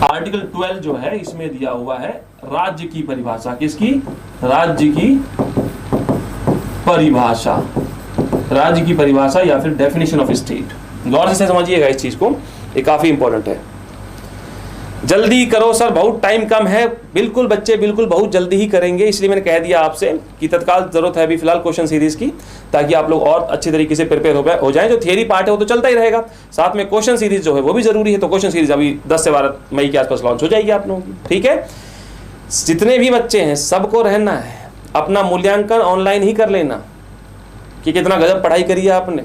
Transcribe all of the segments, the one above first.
Article 12 जो है इसमें दिया हुआ है राज्य की परिभाषा। किसकी? राज्य की परिभाषा, राज्य की परिभाषा या फिर डेफिनेशन ऑफ स्टेट। गौर से समझिएगा इस चीज को, ये काफी इंपॉर्टेंट है। जल्दी करो सर, बहुत टाइम कम है। बिल्कुल बच्चे, बिल्कुल बहुत जल्दी ही करेंगे, इसलिए मैंने कह दिया आपसे कि तत्काल जरूरत है अभी फिलहाल क्वेश्चन सीरीज की, ताकि आप लोग और अच्छे तरीके से प्रिपेयर हो जाएं। जो थियरी पार्ट है वो तो चलता ही रहेगा, साथ में क्वेश्चन सीरीज जो है वो भी जरूरी है। तो क्वेश्चन सीरीज अभी 10 से 12 मई के आसपास लॉन्च हो जाएगी आप लोगों की, ठीक है। जितने भी बच्चे हैं सबको रहना है, अपना मूल्यांकन ऑनलाइन ही कर लेना कि कितना गजब पढ़ाई करी है आपने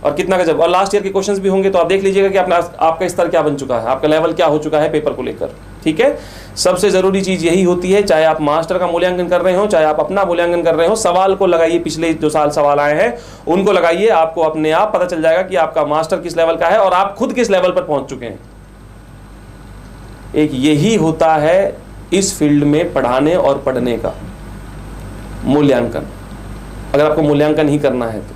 और कितना गजब, और लास्ट ईयर के क्वेश्चंस भी होंगे तो आप देख लीजिएगा कि आपका स्तर क्या बन चुका है, आपका लेवल क्या हो चुका है पेपर को लेकर, ठीक है। सबसे जरूरी चीज यही होती है, चाहे आप मास्टर का मूल्यांकन कर रहे हो, चाहे आप अपना मूल्यांकन कर रहे हो, सवाल को लगाइए। पिछले जो साल सवाल आए हैं उनको लगाइए, आपको अपने आप पता चल जाएगा कि आपका मास्टर किस लेवल का है और आप खुद किस लेवल पर पहुंच चुके हैं। एक यही होता है इस फील्ड में पढ़ाने और पढ़ने का मूल्यांकन। अगर आपको मूल्यांकन ही करना है तो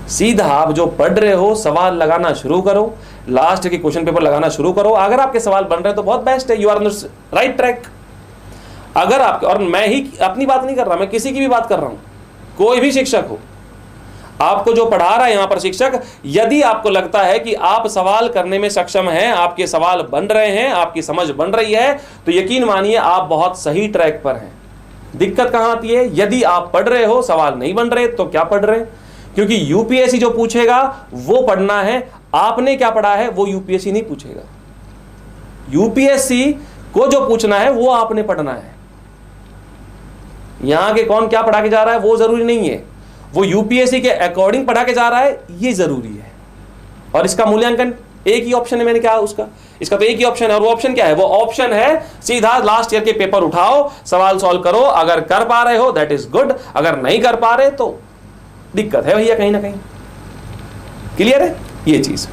सीधा आप जो पढ़ रहे हो सवाल लगाना शुरू करो, लास्ट के क्वेश्चन पेपर लगाना शुरू करो। अगर आपके सवाल बन रहे हैं तो बहुत बेस्ट है, you are on the right track. अगर आप, और मैं ही अपनी बात नहीं कर रहा, मैं किसी की भी बात कर रहा हूं, कोई भी शिक्षक हो, आपको जो पढ़ा रहा है यहां पर शिक्षक, यदि आपको लगता है कि आप सवाल करने में सक्षम हैं, आपके सवाल बन रहे हैं, आपकी समझ बन रही है, तो यकीन मानिए आप बहुत सही ट्रैक पर हैं। दिक्कत कहां आती है? यदि आप पढ़ रहे हो, सवाल नहीं बन रहे, तो क्या पढ़ रहे? क्योंकि यूपीएससी जो पूछेगा वो पढ़ना है, आपने क्या पढ़ा है वो यूपीएससी नहीं पूछेगा। यूपीएससी को जो पूछना है वो आपने पढ़ना है। यहां के कौन क्या पढ़ा के जा रहा है वो जरूरी नहीं है, वो यूपीएससी के अकॉर्डिंग पढ़ा के जा रहा है, ये जरूरी है। और इसका मूल्यांकन एक ही ऑप्शन है, मैंने क्या उसका, इसका तो एक ही ऑप्शन है, और वो ऑप्शन क्या है? वो ऑप्शन है सीधा लास्ट ईयर के पेपर उठाओ, सवाल सॉल्व करो। अगर कर पा रहे हो दैट इज गुड, अगर नहीं कर पा रहे तो दिक्कत है भैया कहीं ना कहीं। क्लियर है ये चीज?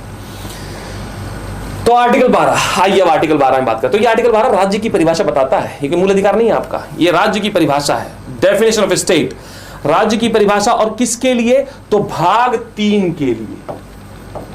तो आर्टिकल 12, आइए अब आर्टिकल 12 में बात करते हैं। तो ये आर्टिकल 12 राज्य की परिभाषा बताता है, ये मूल अधिकार नहीं है आपका, ये राज्य की परिभाषा है, डेफिनेशन ऑफ स्टेट। राज्य की परिभाषा, और किसके लिए? तो भाग 3 के लिए।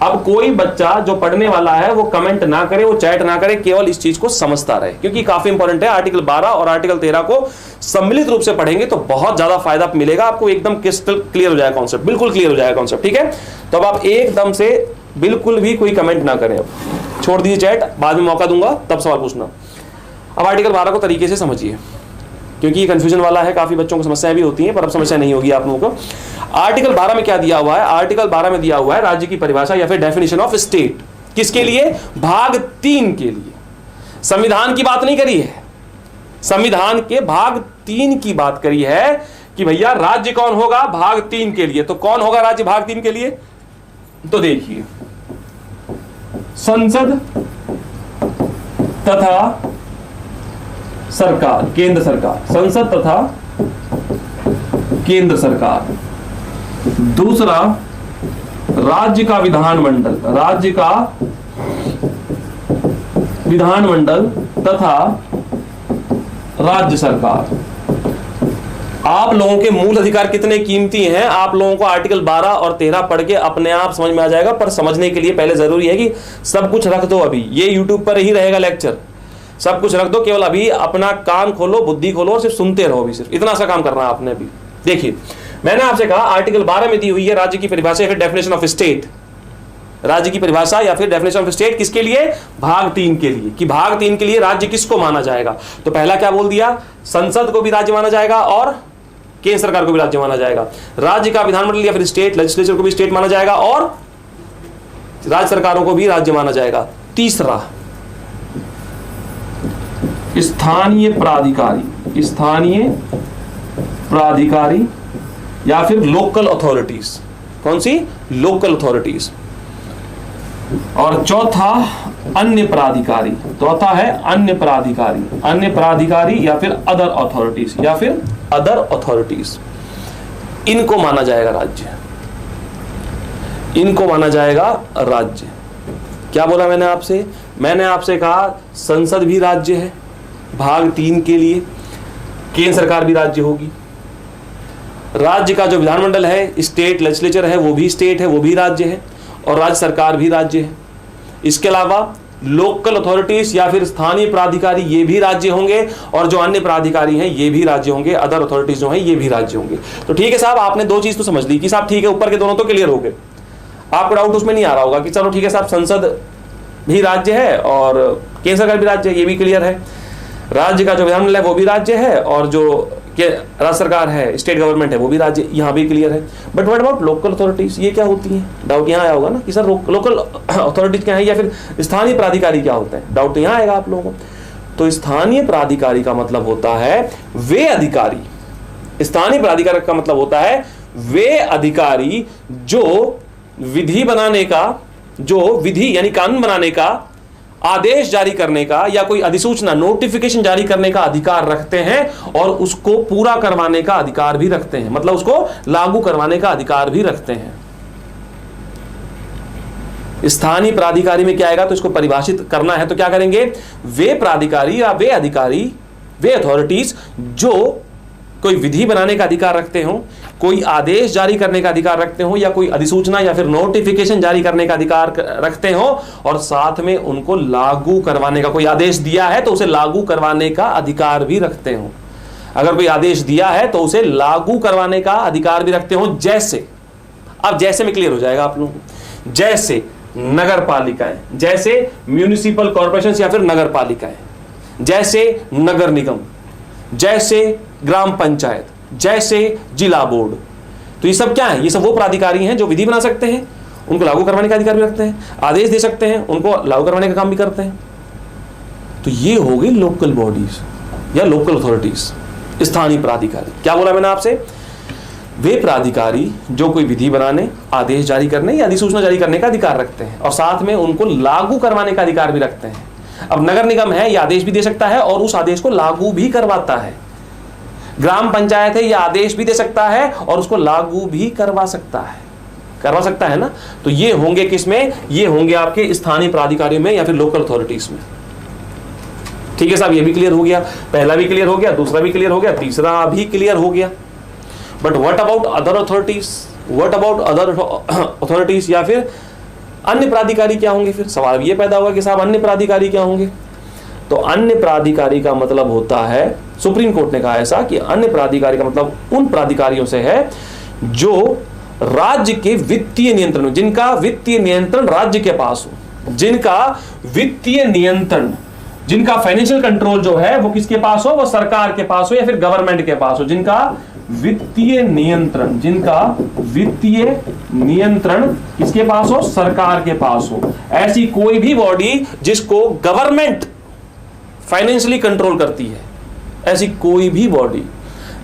अब कोई बच्चा जो पढ़ने वाला है वो कमेंट ना करे, वो चैट ना करे, केवल इस चीज को समझता रहे, क्योंकि काफी इंपॉर्टेंट है। आर्टिकल 12 और आर्टिकल 13 को सम्मिलित रूप से पढ़ेंगे तो बहुत ज्यादा फायदा मिलेगा आपको, एकदम क्रिस्टल क्लियर हो जाएगा कॉन्सेप्ट, बिल्कुल क्लियर हो जाएगा कॉन्सेप्ट, ठीक है। तो अब आप एकदम से बिल्कुल भी कोई कमेंट ना करें, अब छोड़ दीजिए चैट, बाद में मौका दूंगा तब सवाल पूछना। अब आर्टिकल 12 को तरीके से समझिए, क्योंकि ये कंफ्यूजन वाला है, काफी बच्चों को समस्याएं भी होती हैं, पर अब समस्या नहीं होगी आप लोगों को। आर्टिकल 12 में क्या दिया हुआ है? आर्टिकल 12 में दिया हुआ है राज्य की परिभाषा या फिर डेफिनेशन ऑफ स्टेट। किसके लिए? भाग 3 के लिए। संविधान की बात नहीं करी है, संविधान के भाग 3 की बात करी है कि भैया राज्य कौन होगा भाग 3 के लिए। तो कौन होगा राज्य भाग 3 के लिए? तो देखिए, संसद तथा सरकार, केंद्र सरकार, संसद तथा केंद्र सरकार। दूसरा, राज्य का विधानमंडल, राज्य का विधानमंडल तथा राज्य सरकार। आप लोगों के मूल अधिकार कितने कीमती हैं, आप लोगों को आर्टिकल 12 और 13 पढ़ के अपने आप समझ में आ जाएगा। पर समझने के लिए पहले जरूरी है कि सब कुछ रख दो, अभी ये यूट्यूब पर ही रहेगा लेक्चर, सब कुछ रख दो, केवल अभी अपना कान खोलो, बुद्धि खोलो और सिर्फ सुनते रहो। अभी सिर्फ इतना सा काम करना है आपने। अभी देखिए, मैंने आपसे कहा आर्टिकल 12 में दी हुई है राज्य की परिभाषा या फिर डेफिनेशन ऑफ स्टेट। राज्य की परिभाषा या फिर डेफिनेशन ऑफ स्टेट किसके लिए? भाग 3 के लिए। कि भाग 3 के लिए राज्य किसको माना जाएगा? तो पहला क्या बोल दिया? संसद को भी राज्य माना जाएगा और केंद्र सरकार को भी राज्य माना जाएगा। राज्य का विधानमंडल या फिर स्टेट लेजिस्लेचर को भी स्टेट माना जाएगा और राज्य सरकारों को भी राज्य माना जाएगा। तीसरा, स्थानीय प्राधिकारी, स्थानीय प्राधिकारी या फिर लोकल अथॉरिटीज। कौन सी? Local authorities. और चौथा, अन्य प्राधिकारी। चौथा है अन्य प्राधिकारी, अन्य प्राधिकारी या फिर अदर अथॉरिटीज, या फिर अदर अथॉरिटीज। इनको माना जाएगा राज्य, इनको माना जाएगा राज्य। क्या बोला मैंने आपसे? मैंने आपसे कहा संसद भी राज्य है भाग 3 के लिए, केंद्र सरकार भी राज्य होगी, राज्य का जो विधानमंडल है, स्टेट लेजिस्लेचर है, वो भी स्टेट है, वो भी राज्य है, और राज्य सरकार भी राज्य है। इसके अलावा लोकल अथॉरिटीज या फिर स्थानीय प्राधिकारी ये भी राज्य होंगे, और जो अन्य प्राधिकारी हैं ये भी राज्य होंगे, अदर अथॉरिटीज जो हैं ये भी राज्य होंगे। तो ठीक है साहब, आपने दो चीज तो समझ ली कि साहब ठीक है, ऊपर के दोनों तो क्लियर हो गए, आपको डाउट उसमें नहीं आ रहा होगा कि चलो ठीक है साहब, संसद भी राज्य है और केंद्र सरकार भी राज्य है, ये भी क्लियर है। राज्य का जो विधानमंडल है वो भी राज्य है, और जो राज्य सरकार है, स्टेट गवर्नमेंट है, वो भी राज्य, यहाँ भी क्लियर है। But what about local authorities, ये क्या होती हैं? डाउट यहाँ आया होगा ना कि सर लोकल अथॉरिटीज क्या है, या फिर स्थानीय प्राधिकारी क्या होता है? डाउट यहाँ आएगा आप लोगों को। तो स्थानीय प्राधिकारी का मतलब होता है वे अधिकारी, स्थानीय प्राधिकारी का मतलब होता है वे अधिकारी जो विधि बनाने का, जो विधि यानी कानून बनाने का, आदेश जारी करने का या कोई अधिसूचना नोटिफिकेशन जारी करने का अधिकार रखते हैं, और उसको पूरा करवाने का अधिकार भी रखते हैं, मतलब उसको लागू करवाने का अधिकार भी रखते हैं। स्थानीय प्राधिकारी में क्या आएगा, तो इसको परिभाषित करना है तो क्या करेंगे, वे प्राधिकारी या वे अधिकारी, वे अथॉरिटीज जो कोई विधि बनाने का अधिकार रखते हो, कोई आदेश जारी करने का अधिकार रखते हो, या कोई अधिसूचना या फिर नोटिफिकेशन जारी करने का अधिकार रखते हो, और साथ में उनको लागू करवाने का, कोई आदेश दिया है तो उसे लागू करवाने का अधिकार भी रखते हो। अगर कोई आदेश दिया है तो उसे लागू करवाने का अधिकार भी रखते हो। जैसे, अब जैसे में क्लियर हो जाएगा आप लोगों को, जैसे नगर पालिकाएं, जैसे म्यूनिसिपल कॉर्पोरेशन या फिर नगर पालिकाएं, जैसे नगर निगम, जैसे ग्राम पंचायत, जैसे जिला बोर्ड। तो ये सब क्या है, ये सब वो प्राधिकारी हैं जो विधि बना सकते हैं, उनको लागू करवाने का अधिकार भी रखते हैं, आदेश दे सकते हैं, उनको लागू करवाने का काम भी करते हैं। तो ये हो गई लोकल बॉडीज या लोकल अथॉरिटीज, स्थानीय प्राधिकारी। क्या बोला मैंने आपसे, वे प्राधिकारी जो कोई विधि बनाने, आदेश जारी करने या अधिसूचना जारी करने का अधिकार रखते हैं, और साथ में उनको लागू करवाने का अधिकार भी रखते हैं। अब नगर निगम है, यह आदेश भी दे सकता है और उस आदेश को लागू भी करवाता है। ग्राम पंचायत है, यह आदेश भी दे सकता है और उसको लागू भी करवा सकता है ना। तो ये होंगे किसमें, ये होंगे आपके स्थानीय प्राधिकारियों में या फिर लोकल अथॉरिटीज में। ठीक है साहब, ये भी क्लियर हो गया, पहला भी क्लियर हो गया, दूसरा भी क्लियर हो गया, तीसरा भी क्लियर हो गया। But what about other authorities, what about other authorities या फिर अन्य प्राधिकारी क्या होंगे? फिर सवाल ये पैदा होगा कि साहब अन्य प्राधिकारी क्या होंगे? तो अन्य प्राधिकारी का मतलब होता है, सुप्रीम कोर्ट ने कहा ऐसा कि अन्य प्राधिकारी का मतलब उन प्राधिकारियों से है जो राज्य के वित्तीय नियंत्रण, जिनका वित्तीय नियंत्रण राज्य के पास हो, जिनका वित्तीय नियंत्रण, जिनका फाइनेंशियल कंट्रोल जो है वो किसके पास हो, वो सरकार के पास हो या फिर गवर्नमेंट के पास हो, जिनका वित्तीय नियंत्रण, जिनका वित्तीय नियंत्रण किसके पास हो, सरकार के पास हो। ऐसी कोई भी बॉडी जिसको गवर्नमेंट फाइनेंशियली कंट्रोल करती है, ऐसी कोई भी बॉडी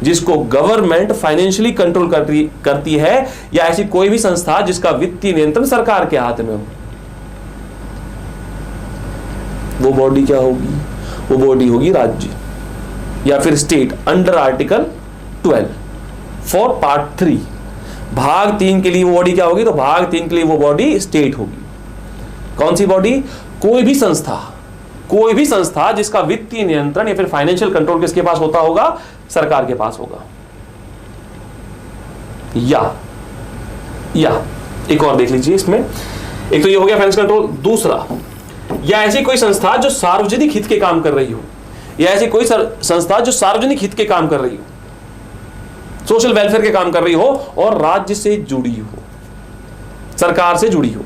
जिसको गवर्नमेंट फाइनेंशियली कंट्रोल करती है, या ऐसी कोई भी संस्था जिसका वित्तीय नियंत्रण सरकार के हाथ में हो, वो बॉडी क्या होगी, वो बॉडी होगी राज्य या फिर state, under article 12 for part 3। भाग 3 के लिए वो बॉडी क्या होगी, तो भाग 3 के लिए वो बॉडी स्टेट होगी। कौन सी बॉडी? कोई भी संस्था जिसका वित्तीय नियंत्रण या फिर फाइनेंशियल कंट्रोल किसके पास होता होगा, सरकार के पास होगा। या एक और देख लीजिए इसमें, एक तो ये हो गया फाइनेंशियल कंट्रोल, दूसरा या ऐसी कोई संस्था जो सार्वजनिक हित के काम कर रही हो, या ऐसी कोई संस्था जो सार्वजनिक हित के काम कर रही हो, सोशल वेलफेयर के काम कर रही हो और राज्य से जुड़ी हो, सरकार से जुड़ी हो।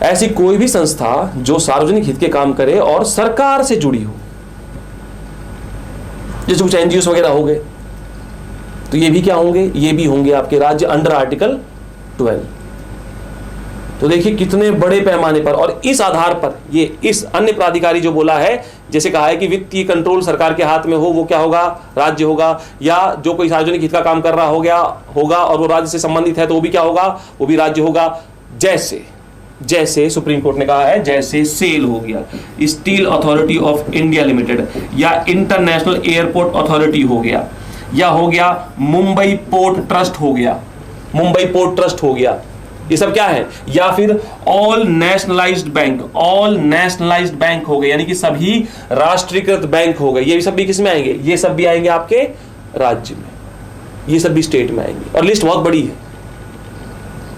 ऐसी कोई भी संस्था जो सार्वजनिक हित के काम करे और सरकार से जुड़ी हो, जैसे कुछ एनजीओ वगैरह हो गए, तो ये भी क्या होंगे, ये भी होंगे आपके राज्य अंडर आर्टिकल 12। तो देखिए कितने बड़े पैमाने पर, और इस आधार पर ये इस अन्य प्राधिकारी जो बोला है, जैसे कहा है कि वित्तीय कंट्रोल सरकार के हाथ में हो, वो क्या होगा, राज्य होगा, या जो कोई सार्वजनिक हित का काम कर रहा होगा और वो राज्य से संबंधित है तो वो भी क्या होगा, वो भी राज्य होगा। जैसे सुप्रीम कोर्ट ने कहा है, जैसे सेल हो गया, steel authority of India limited, या इंटरनेशनल एयरपोर्ट अथॉरिटी हो गया, या हो गया मुंबई पोर्ट ट्रस्ट हो गया, ये सब क्या है, या फिर ऑल नेशनलाइज्ड बैंक हो गए, यानी कि सभी राष्ट्रीयकृत बैंक हो गए। ये सब भी किस में आएंगे, ये सब भी आएंगे आपके राज्य में, ये सब भी स्टेट में आएंगे, और लिस्ट बहुत बड़ी है।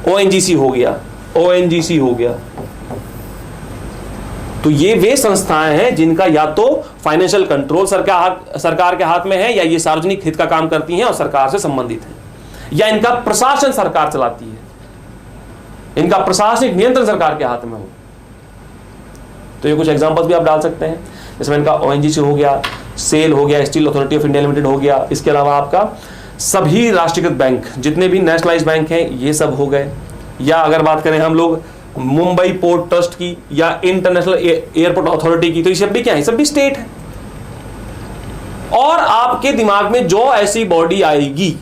ओएनजीसी हो गया, तो ये वे संस्थाएं हैं जिनका या तो फाइनेंशियल कंट्रोल सरकार के हाथ में है, या ये सार्वजनिक हित का काम करती हैं और सरकार से संबंधित हैं, या इनका प्रशासन सरकार चलाती है, इनका प्रशासनिक नियंत्रण सरकार के हाथ में हो। तो ये कुछ एग्जांपल्स भी आप डाल सकते हैं, जैसे मैंने कहा ओएनजीसी हो गया, सेल हो गया, steel authority of India limited हो गया, इसके अलावा आपका सभी राष्ट्रीयकृत बैंक जितने भी नेशनलाइज बैंक हैं ये सब हो गए। या अगर बात करें हम लोग मुंबई पोर्ट ट्रस्ट की या इंटरनेशनल एयरपोर्ट अथॉरिटी की, तो ये सब भी क्या है, सब भी स्टेट है। और आपके दिमाग में जो ऐसी बॉडी आएगी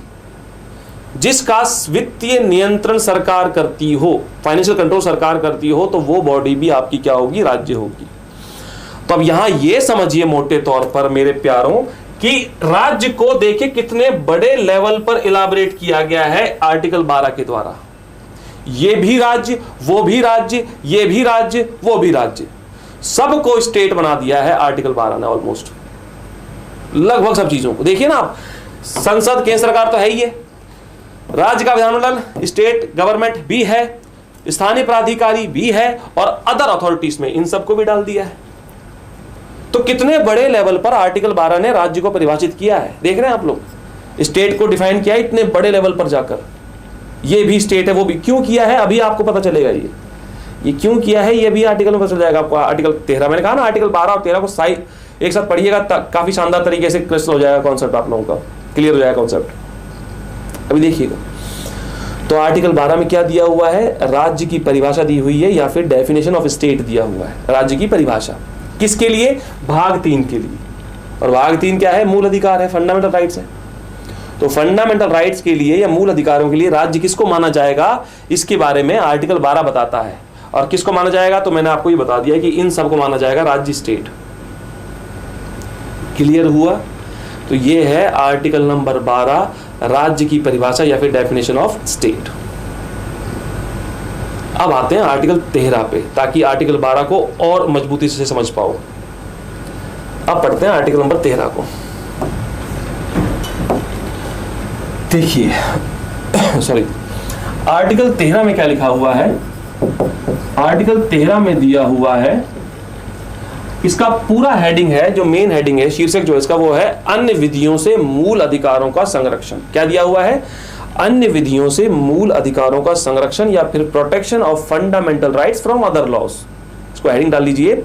जिसका वित्तीय नियंत्रण सरकार करती हो, फाइनेंशियल कंट्रोल सरकार करती हो, तो वो बॉडी भी आपकी क्या होगी, राज्य होगी। तो अब यहां ये समझिए मोटे तौर पर मेरे प्यारों कि राज्य को देखिए कितने बड़े लेवल पर इलाबरेट किया गया है आर्टिकल 12 के द्वारा। ये भी राज्य, वो भी राज्य, ये भी राज्य, वो भी राज्य, सबको स्टेट बना दिया है आर्टिकल 12 ने ऑलमोस्ट, लगभग सब चीजों को। देखिए ना आप, संसद केंद्र सरकार तो है ही है, राज्य का विधानमंडल स्टेट गवर्नमेंट भी है, स्थानीय प्राधिकारी भी है, और अदर अथॉरिटीज में इन सबको भी डाल दिया है। तो कितने बड़े लेवल पर आर्टिकल 12 ने राज्य को परिभाषित किया है, देख रहे हैं आप लोग, स्टेट को डिफाइन किया है इतने बड़े लेवल पर जाकर। ये भी स्टेट है, वो भी क्यों किया है अभी आपको पता चलेगा। ये क्यों किया है ये भी आर्टिकल में पता चल जाएगा आपको। आर्टिकल 13, मैंने कहा ना आर्टिकल 12 और 13 को एक साथ पढ़िएगा, काफी शानदार तरीके से क्लियर हो जाएगा कॉन्सेप्ट, आप लोगों का क्लियर हो जाएगा कॉन्सेप्ट। अभी देखिएगा, तो आर्टिकल 12 में क्या दिया हुआ है, राज्य की परिभाषा दी हुई है, या फिर डेफिनेशन ऑफ स्टेट दिया हुआ है। राज्य की परिभाषा किसके लिए, भाग 3 के लिए। और भाग 3 क्या है, मूल अधिकार है, फंडामेंटल राइट्स है। तो फंडामेंटल राइट्स के लिए या मूल अधिकारों के लिए राज्य किसको माना जाएगा, इसके बारे में आर्टिकल 12 बताता है। और किसको माना जाएगा, तो मैंने आपको ये बता दिया कि इन सबको माना जाएगा राज्य, स्टेट। क्लियर हुआ। तो ये है आर्टिकल नंबर 12, राज्य की परिभाषा या फिर डेफिनेशन ऑफ स्टेट। अब आते हैं आर्टिकल 13 पे, ताकि आर्टिकल 12 को और मजबूती से समझ पाओ। अब पढ़ते हैं आर्टिकल नंबर 13 को। देखिए सॉरी, आर्टिकल 13 में क्या लिखा हुआ है, आर्टिकल 13 में दिया हुआ है, इसका पूरा हेडिंग है, जो मेन हेडिंग है, शीर्षक जो इसका वो है अन्य विधियों से मूल अधिकारों का संरक्षण। क्या दिया हुआ है, अन्य विधियों से मूल अधिकारों का संरक्षण या फिर protection of fundamental rights from other laws. इसको हेडिंग डाल लीजिए,